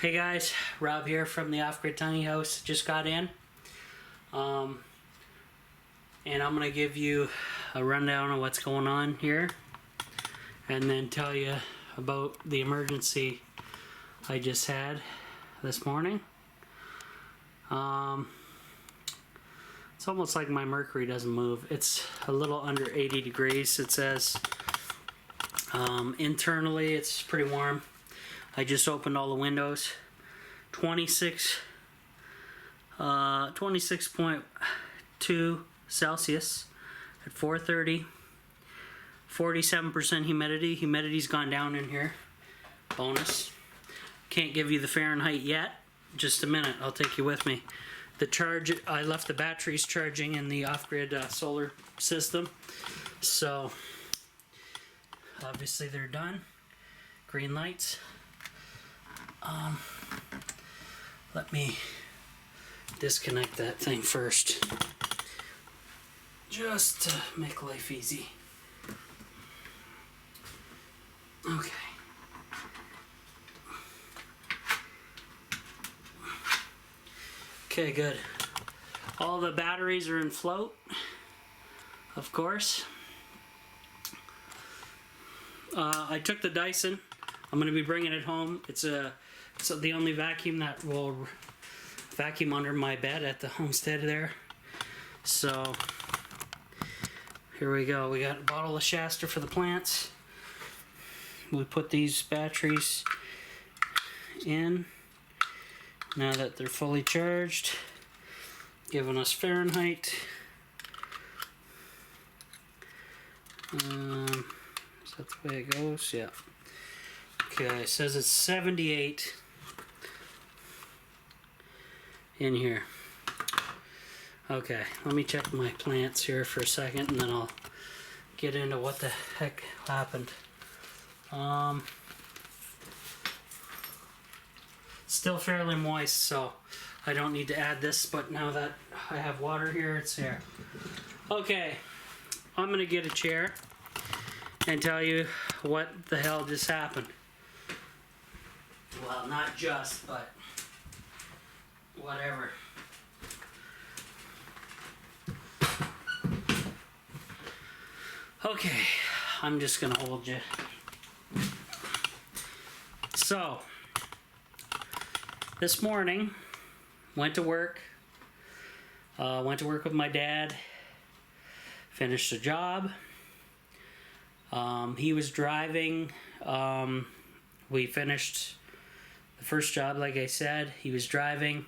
Hey guys, Rob here from the Off-Grid Tiny House. Just got in. And I'm going to give you a rundown of what's going on here. And then tell you about the emergency I just had this morning. It's almost like my mercury doesn't move. It's a little under 80 degrees, it says. Internally, it's pretty warm. I just opened all the windows. 26.2 Celsius at 4:30. 47% humidity. Humidity's gone down in here. Bonus. Can't give you the Fahrenheit yet. Just a minute. I'll take you with me. The charge, I left the batteries charging in the off-grid solar system. So obviously they're done. Green lights. Let me disconnect that thing first, just to make life easy. Okay. Okay, good. All the batteries are in float, of course. I took the Dyson. I'm going to be bringing it home. It's the only vacuum that will vacuum under my bed at the homestead there. So here we go. We got a bottle of Shasta for the plants. We put these batteries in now that they're fully charged, giving us Fahrenheit. Is that the way it goes? Yeah. Okay, it says it's 78 in here. Okay, let me check my plants here for a second and then I'll get into what the heck happened. Still fairly moist, so I don't need to add this, but now that I have water here, it's here. Okay, I'm gonna get a chair and tell you what the hell just happened. Well, not just, but whatever. Okay, I'm just gonna hold you. So, this morning, went to work with my dad, finished a job. He was driving. We finished the first job, like I said. He was driving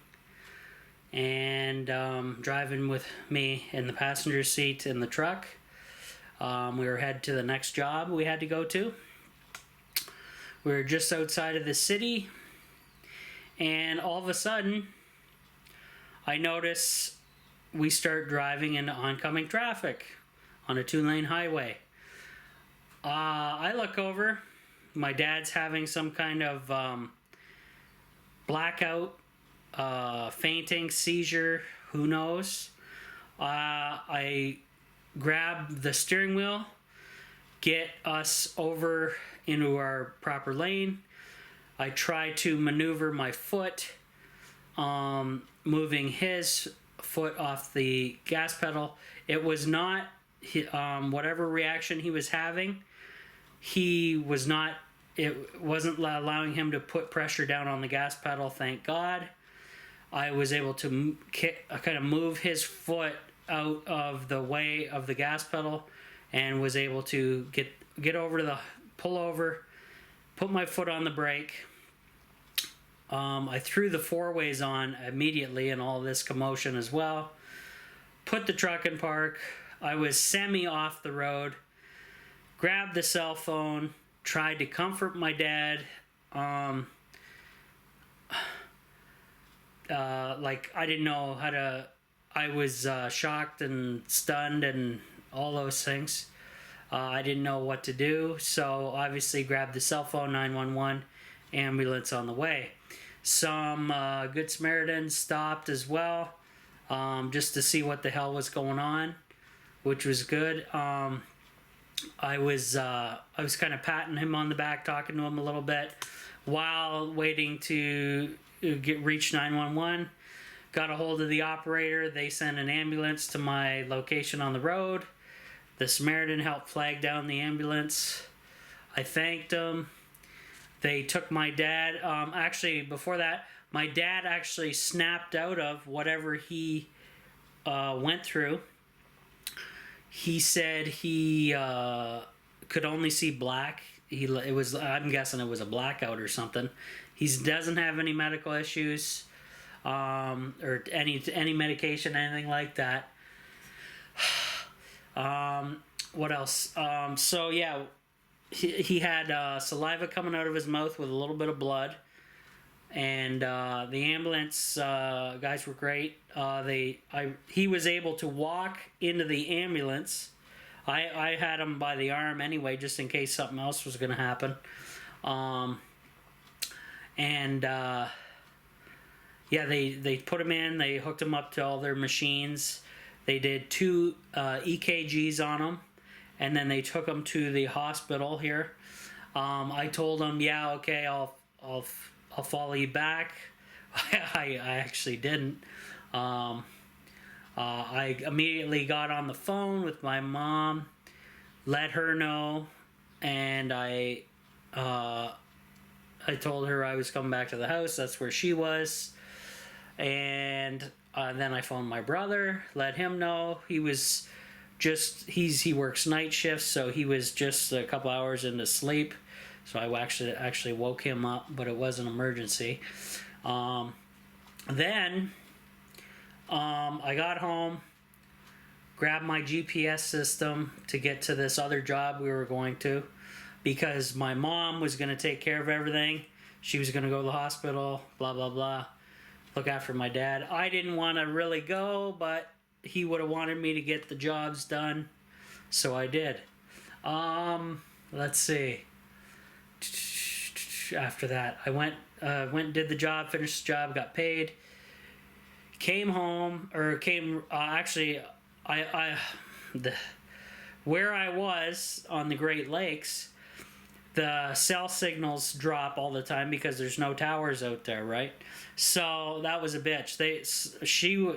and driving with me in the passenger seat in the truck. We were headed to the next job we had to go to. We were just outside of the city, and all of a sudden I notice we start driving into oncoming traffic on a 2-lane highway. I look over. My dad's having some kind of blackout, fainting, seizure, who knows. I grab the steering wheel, get us over into our proper lane. I try to maneuver my foot, moving his foot off the gas pedal. It was not, whatever reaction he was having, it wasn't allowing him to put pressure down on the gas pedal, thank God. I was able to kind of move his foot out of the way of the gas pedal and was able to get over to pull over, put my foot on the brake. I threw the 4-ways on immediately in all this commotion as well. Put the truck in park. I was semi off the road. Grabbed the cell phone, tried to comfort my dad. Like I didn't know how to, I was shocked and stunned and all those things. I didn't know what to do, so obviously grabbed the cell phone, 911, ambulance on the way. Some Good Samaritans stopped as well, just to see what the hell was going on, which was good. I was kind of patting him on the back, talking to him a little bit while waiting to reach 911. Got a hold of the operator. They sent an ambulance to my location on the road. The Samaritan helped flag down the ambulance. I thanked them. They took my dad. Actually, before that, my dad actually snapped out of whatever he went through. He said he could only see black. I'm guessing it was a blackout or something. He doesn't have any medical issues, or any medication, anything like that. What else? So yeah, he had saliva coming out of his mouth with a little bit of blood, and the ambulance guys were great. He was able to walk into the ambulance. I had him by the arm anyway, just in case something else was going to happen. Yeah, they put him in. They hooked him up to all their machines. They did 2 EKGs on him, and then they took him to the hospital here. I told him, yeah, okay, I'll follow you back. I actually didn't. I immediately got on the phone with my mom, let her know, and I told her I was coming back to the house. That's where she was. And then I phoned my brother, let him know. He works night shifts, so he was just a couple hours into sleep. So I actually woke him up, but it was an emergency. Then I got home, grabbed my GPS system to get to this other job we were going to, because my mom was going to take care of everything. She was going to go to the hospital, blah, blah, blah, look after my dad. I didn't want to really go, but he would have wanted me to get the jobs done, so I did. Let's see. After that, I went and did the job, finished the job, got paid, came home, where I was on the Great Lakes, the cell signals drop all the time because there's no towers out there, right? So that was a bitch.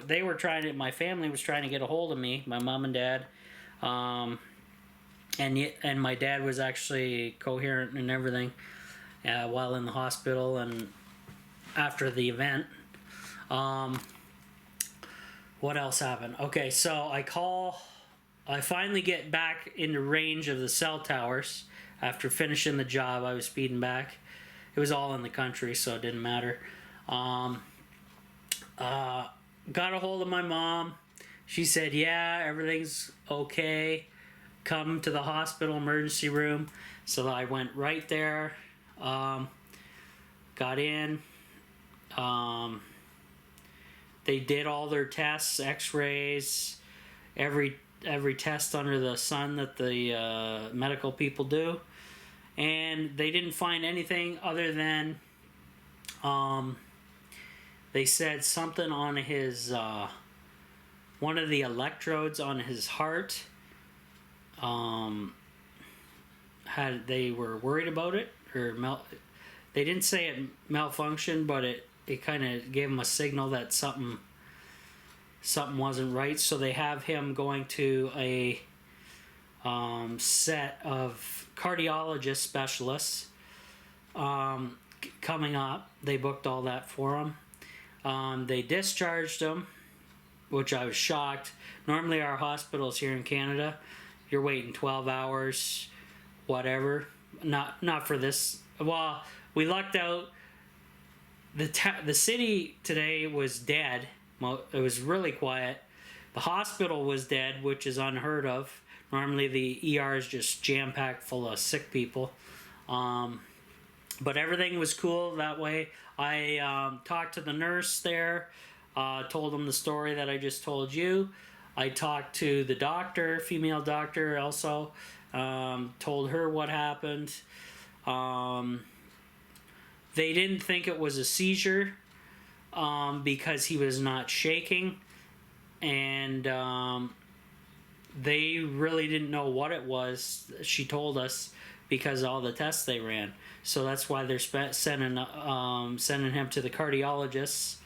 They were trying to, my family was trying to get a hold of me, my mom and dad, and my dad was actually coherent and everything while in the hospital and after the event. What else happened? Okay, so I finally get back into range of the cell towers after finishing the job. I was speeding back. It was all in the country, so it didn't matter. Got a hold of my mom. She said, yeah, everything's okay. Come to the hospital emergency room. So I went right there. Got in. They did all their tests, x-rays, every test under the sun that the medical people do. And they didn't find anything other than they said something on his one of the electrodes on his heart they were worried about it, or they didn't say it malfunctioned, but it kind of gave them a signal that something wasn't right. So they have him going to a set of cardiologist specialists coming up. They booked all that for him. They discharged him, which I was shocked. Normally our hospitals here in Canada, you're waiting 12 hours, whatever. Not for this. Well, we lucked out. The city today was dead. Well, it was really quiet. The hospital was dead, which is unheard of. Normally the ER is just jam-packed full of sick people. But everything was cool that way. I talked to the nurse there, told him the story that I just told you. I talked to the doctor, female doctor also, told her what happened. They didn't think it was a seizure because he was not shaking, and they really didn't know what it was. She told us because of all the tests they ran. So that's why they're sending him to the cardiologists.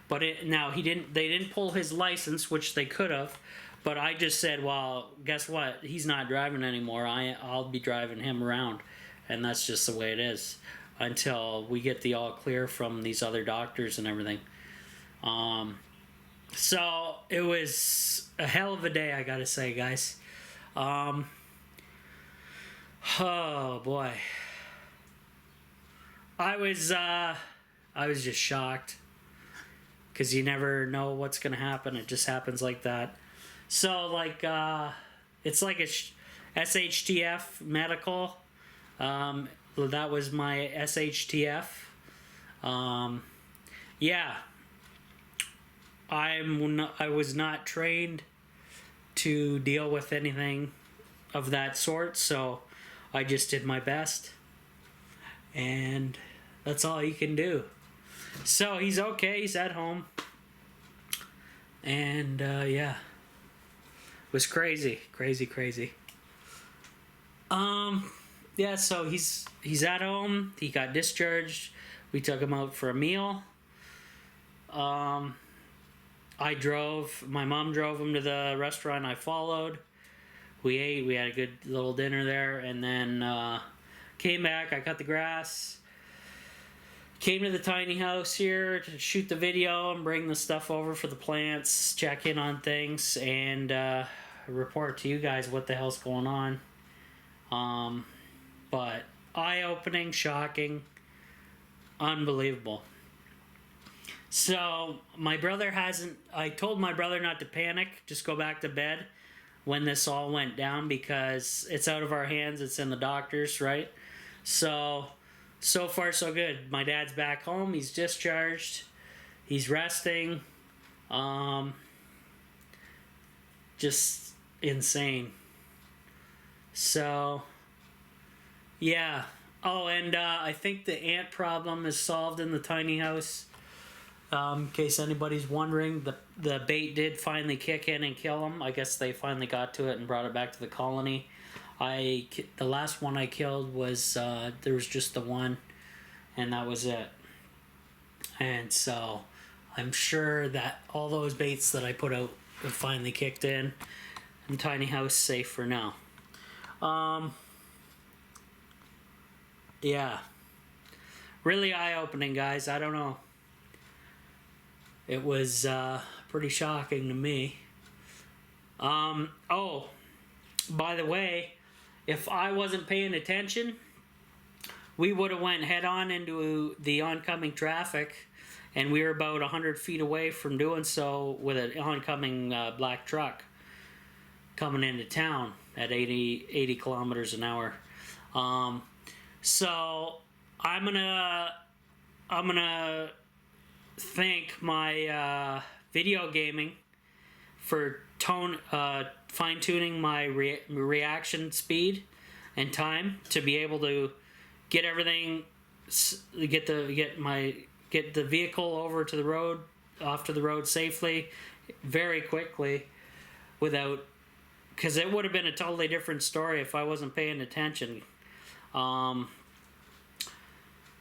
But now they didn't pull his license, which they could have. But I just said, well, guess what? He's not driving anymore. I'll be driving him around, and that's just the way it is until we get the all clear from these other doctors and everything. So it was a hell of a day, I gotta say, guys. Oh boy, I was just shocked because you never know what's gonna happen. It just happens like that. So like it's like a SHTF medical. That was my SHTF. Yeah. I was not trained to deal with anything of that sort, so I just did my best, and that's all you can do. So he's okay, he's at home, and yeah, it was crazy. Yeah, so he's at home, he got discharged, we took him out for a meal. My mom drove him to the restaurant, I followed. We ate, we had a good little dinner there, and then came back, I cut the grass. Came to the tiny house here to shoot the video and bring the stuff over for the plants, check in on things, and report to you guys what the hell's going on. But eye-opening, shocking, unbelievable. So I told my brother not to panic, just go back to bed when this all went down because it's out of our hands, it's in the doctors, right? So far so good. My dad's back home, he's discharged, he's resting. Just insane. So, yeah. Oh, and I think the ant problem is solved in the tiny house. In case anybody's wondering, the bait did finally kick in and kill them. I guess they finally got to it and brought it back to the colony. The last one I killed was, there was just the one, and that was it. And so, I'm sure that all those baits that I put out have finally kicked in, and tiny house safe for now. Yeah. Really eye-opening, guys. I don't know. It was pretty shocking to me. Oh, by the way, if I wasn't paying attention, we would have went head-on into the oncoming traffic, and we were about 100 feet away from doing so with an oncoming black truck coming into town at 80 kilometers an hour. So I'm gonna thank my video gaming for fine-tuning my reaction speed and time to be able to get everything, get the vehicle over to the road, off to the road safely, very quickly, because it would have been a totally different story if I wasn't paying attention.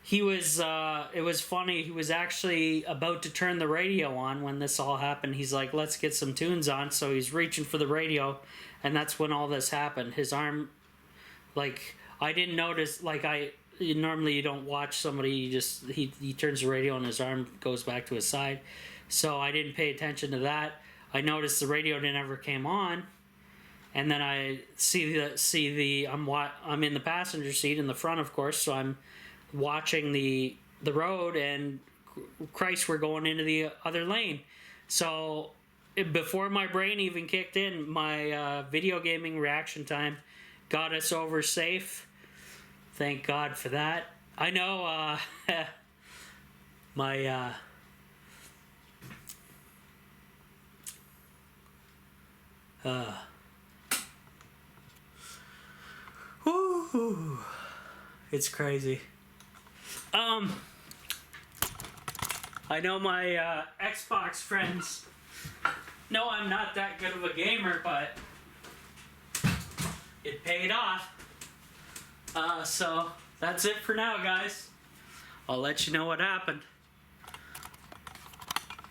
It was funny, he was actually about to turn the radio on when this all happened. He's like, let's get some tunes on, so he's reaching for the radio, and that's when all this happened. His arm, I didn't notice, normally you don't watch somebody, he turns the radio and his arm goes back to his side, so I didn't pay attention to that. I noticed the radio never came on, and then I I'm in the passenger seat in the front, of course, so I'm watching the road, and Christ, we're going into the other lane. So before my brain even kicked in, my video gaming reaction time got us over safe. Thank God for that. I know my whoo, it's crazy. I know my Xbox friends know I'm not that good of a gamer, but it paid off. So that's it for now, guys. I'll let you know what happened.